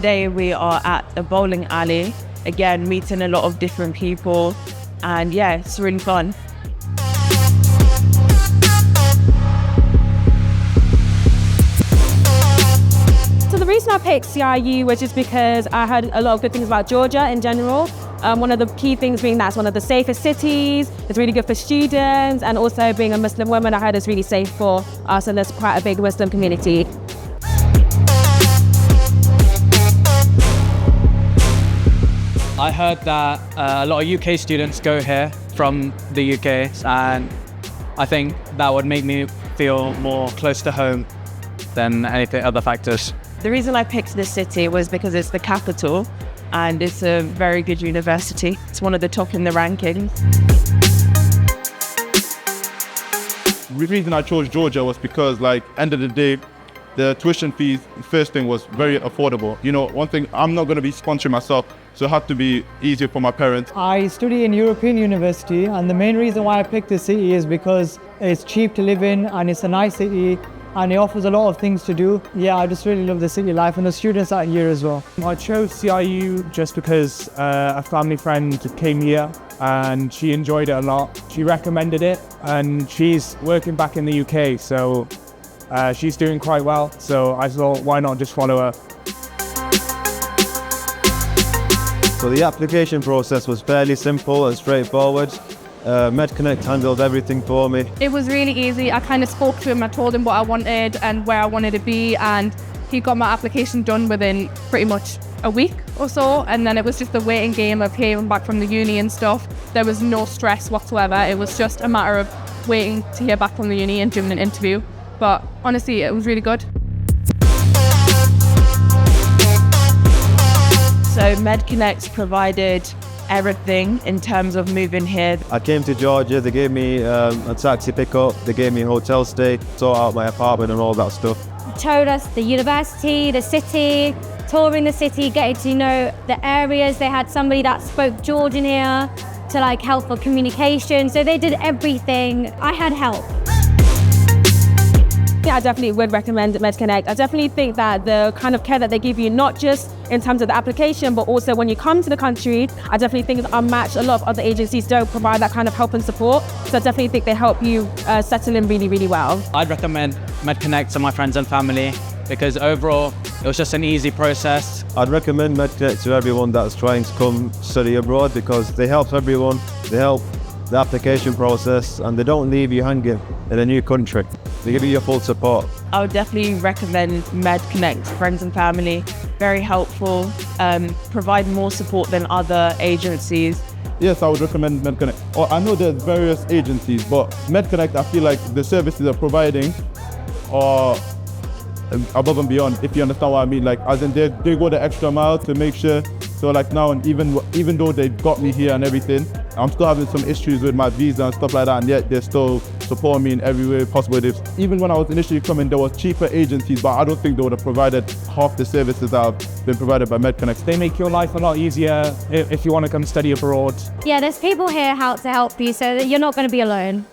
today we are at a bowling alley, again meeting a lot of different people, and yeah, it's really fun. So the reason I picked CIU was just because I heard a lot of good things about Georgia in general. One of the key things being that's one of the safest cities, it's really good for students, and also being a Muslim woman, I heard it's really safe for us, and there's quite a big Muslim community. I heard that a lot of UK students go here from the UK, and I think that would make me feel more close to home than anything other factors. The reason I picked this city was because it's the capital and it's a very good university. It's one of the top in the rankings. The reason I chose Georgia was because, end of the day, the tuition fees, first thing, was very affordable. You know, one thing, I'm not going to be sponsoring myself, so it had to be easier for my parents. I study in European University, and the main reason why I picked this city is because it's cheap to live in and it's a nice city and it offers a lot of things to do. Yeah, I just really love the city life and the students out here as well. I chose CIU just because a family friend came here and she enjoyed it a lot. She recommended it, and she's working back in the UK, so she's doing quite well. So I thought, why not just follow her? So the application process was fairly simple and straightforward. MedConnect handled everything for me. It was really easy. I kind of spoke to him, I told him what I wanted and where I wanted to be, and he got my application done within pretty much a week or so, and then it was just the waiting game of hearing back from the uni and stuff. There was no stress whatsoever. It was just a matter of waiting to hear back from the uni and doing an interview. But honestly, it was really good. So MedConnect provided everything in terms of moving here. I came to Georgia, they gave me a taxi pickup, they gave me a hotel stay, sort out my apartment and all that stuff. Told us the university, the city, touring the city, getting to know the areas. They had somebody that spoke Georgian here to help for communication. So they did everything. I had help. Yeah, I definitely would recommend MedConnect. I definitely think that the kind of care that they give you, not just in terms of the application, but also when you come to the country, I definitely think it's unmatched. A lot of other agencies don't provide that kind of help and support. So I definitely think they help you settle in really, really well. I'd recommend MedConnect to my friends and family because overall it was just an easy process. I'd recommend MedConnect to everyone that's trying to come study abroad because they help everyone, they help the application process, and they don't leave you hanging in a new country. They give you your full support. I would definitely recommend MedConnect to friends and family. Very helpful, provide more support than other agencies. Yes, I would recommend MedConnect. I know there's various agencies, but MedConnect, I feel like the services they're providing are above and beyond, if you understand what I mean. As in they go the extra mile to make sure. So now, and even though they got me here and everything, I'm still having some issues with my visa and stuff like that, and yet they're still supporting me in every way possible. Even when I was initially coming, there was cheaper agencies, but I don't think they would have provided half the services that have been provided by MedConnect. They make your life a lot easier if you want to come study abroad. Yeah, there's people here to help you, so that you're not going to be alone.